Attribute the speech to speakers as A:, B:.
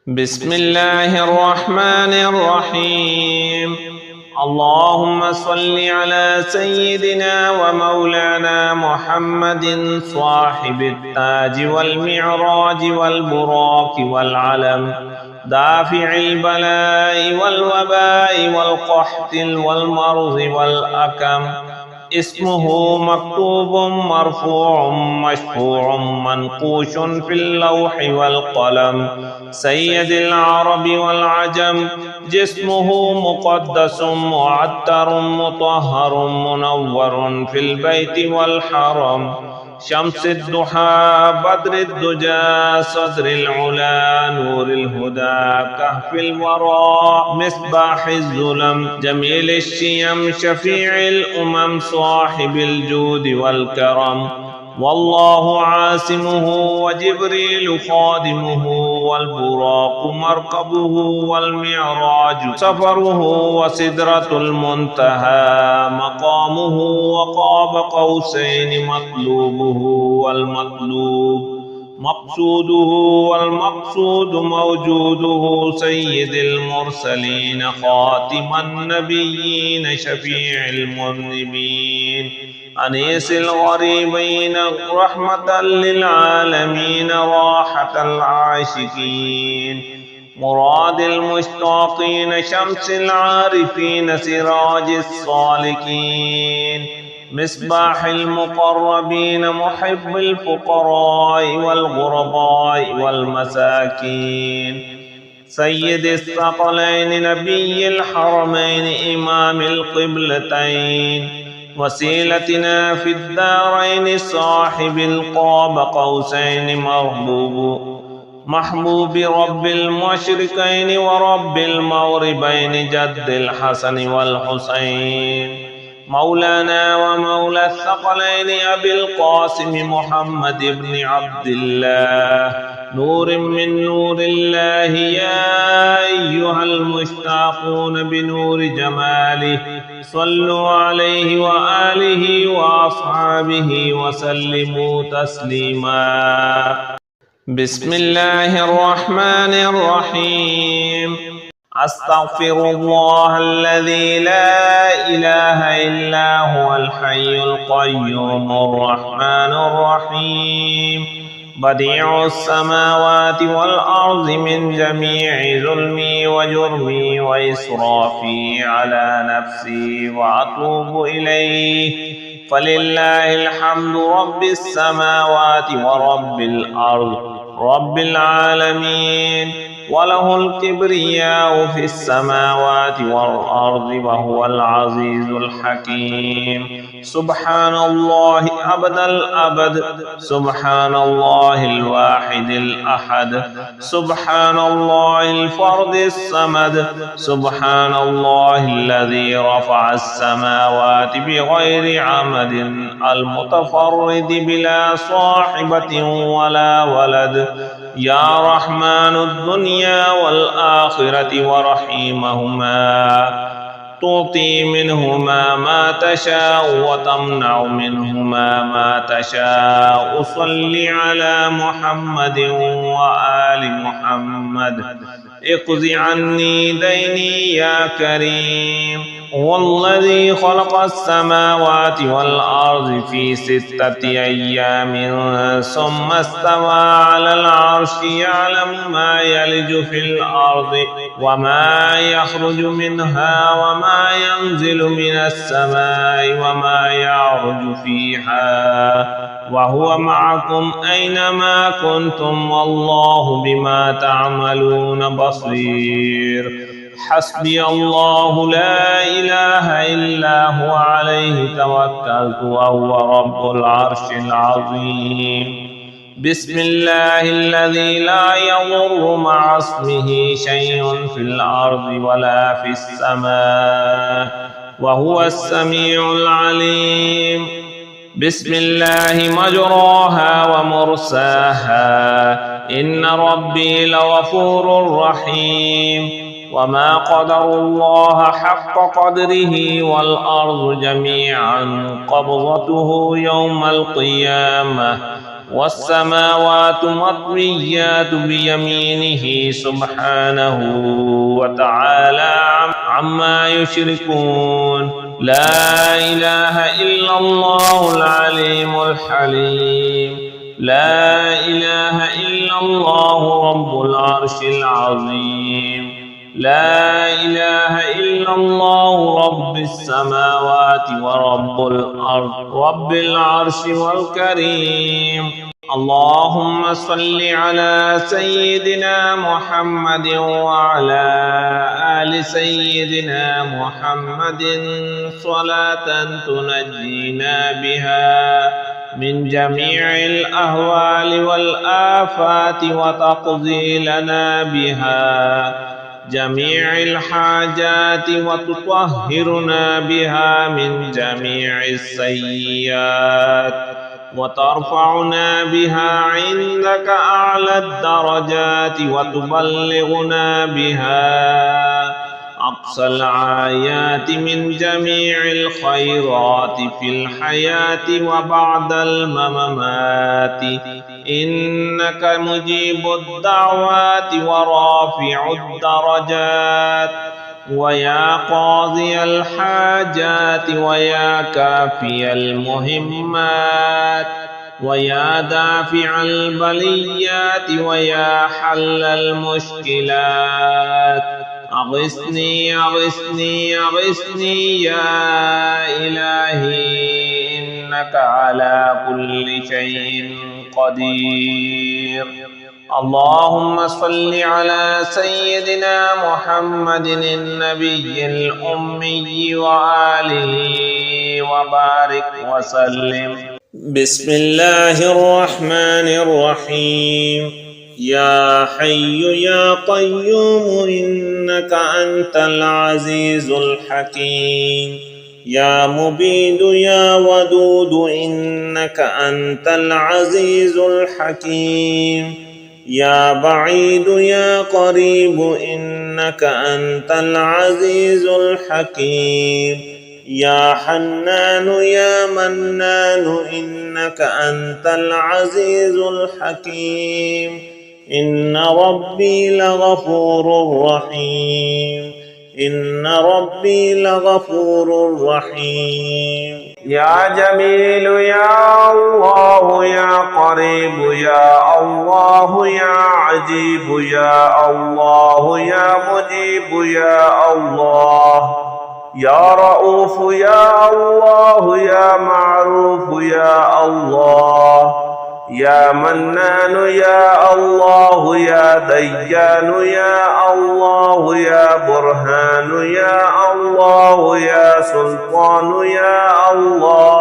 A: بسم الله الرحمن الرحيم. اللهم صل على سيدنا ومولانا محمد صاحب التاج والمعراج والبراق والعلم، دافع البلاء والوباء والقحط والمرض والأكم. اسمه مكتوب مرفوع مشفوع منقوش في اللوح والقلم، سيد العرب والعجم. جسمه مقدس معطر مطهر منور في البيت والحرم، شمس الضحى بدر الدجى صدر العلا نور الهدى كهف الورى مصباح الظلم، جميل الشيم شفيع الأمم صاحب الجود والكرم. والله عاصمه وجبريل خادمه، والبراق مركبه والمعراج سفره، وسدرة المنتهى مقامه، وقاب قوسين مطلوبه والمطلوب مقصوده، والمقصود موجوده. سيد المرسلين خاتم النبيين شفيع المذنبين، أنيس الغريبين رحمة للعالمين راحة العاشقين، مراد المشتاقين شمس العارفين سراج الصالكين، مصباح المقربين محب الفقراء والغرباء والمساكين، سيد الثقلين نبي الحرمين إمام القبلتين، وسيلتنا في الدارين صاحب القاب قوسين محبوب رب المشرقين ورب المغربين جد الحسن والحسين، مولانا ومولى الثقلين أبي القاسم محمد بن عبد الله، نور من نور الله. يا أيها المشتاقون بنور جماله صلوا عليه وآله وأصحابه وسلموا تسليما. بسم الله الرحمن الرحيم. أستغفر الله الذي لا إله إلا هو الحي القيوم الرحمن الرحيم، بديع السماوات والأرض من جميع ظلمي وجرمي وإسرافي على نفسي وأتوب إليه. فلله الحمد رب السماوات ورب الأرض رب العالمين، وله الكبرياء في السماوات والأرض وهو العزيز الحكيم. سبحان الله أبد الأبد، سبحان الله الواحد الأحد، سبحان الله الفرد الصمد، سبحان الله الذي رفع السماوات بغير عمد، المتفرد بلا صاحبة ولا ولد. يا رحمن الدنيا والآخرة ورحيمهما، تعطي منهما ما تشاء وتمنع منهما ما تشاء. صل على محمد وآل محمد. اقض عني ديني يا كريم. هو الذي خلق السماوات والأرض في 6 أيام ثم استوى على العرش، يعلم ما يلج في الأرض وما يخرج منها وما ينزل من السماء وما يعرج فيها، وهو معكم أينما كنتم والله بما تعملون بصير. حسبي الله لا إله إلا هو عليه توكلت وهو رب العرش العظيم. بسم الله الذي لا يضر مع اسمه شيء في الأرض ولا في السماء وهو السميع العليم. بسم الله مجراها ومرساها، إن ربي لغفور رحيم. وما قدر الله حق قدره والأرض جميعا قبضته يوم القيامة والسماوات مطويات بيمينه سبحانه وتعالى عما يشركون. لا إله إلا الله العليم الحليم. لا إله إلا الله رب العرش العظيم. لا إله إلا الله رب السماوات ورب الأرض رب العرش والكريم. اللهم صل على سيدنا محمد وعلى آل سيدنا محمد صلاة تنجينا بها من جميع الأهوال والآفات وتقضي لنا بها جميع الحاجات وتطهرنا بها من جميع السيئات وترفعنا بها عندك أعلى الدرجات وتبلغنا بها أقصى الآيات من جميع الخيرات في الحياة وبعد الممات. إنك مجيب الدعوات ورافع الدرجات ويا قاضي الحاجات ويا كافي المهمات ويا دافع البليات ويا حل المشكلات. أغثني أغثني أغثني يا إلهي إنك على كل شيء قدير. اللهم صل على سيدنا محمد النبي الأمي وآله وبارك وسلم. بسم الله الرحمن الرحيم. يا حي يا قيوم إنك أنت العزيز الحكيم. يا مبيد يا ودود إنك أنت العزيز الحكيم. يا بعيد يا قريب إنك أنت العزيز الحكيم. يا حنان يا منان إنك أنت العزيز الحكيم. إن ربي لغفور رحيم. إن ربي لغفور رحيم. يا جميل يا الله يا قريب يا الله يا عجيب يا الله يا مجيب يا الله يا رؤوف يا الله يا معروف يا الله يا منان يا الله يا ديان يا الله يا برهان يا الله يا سلطان يا الله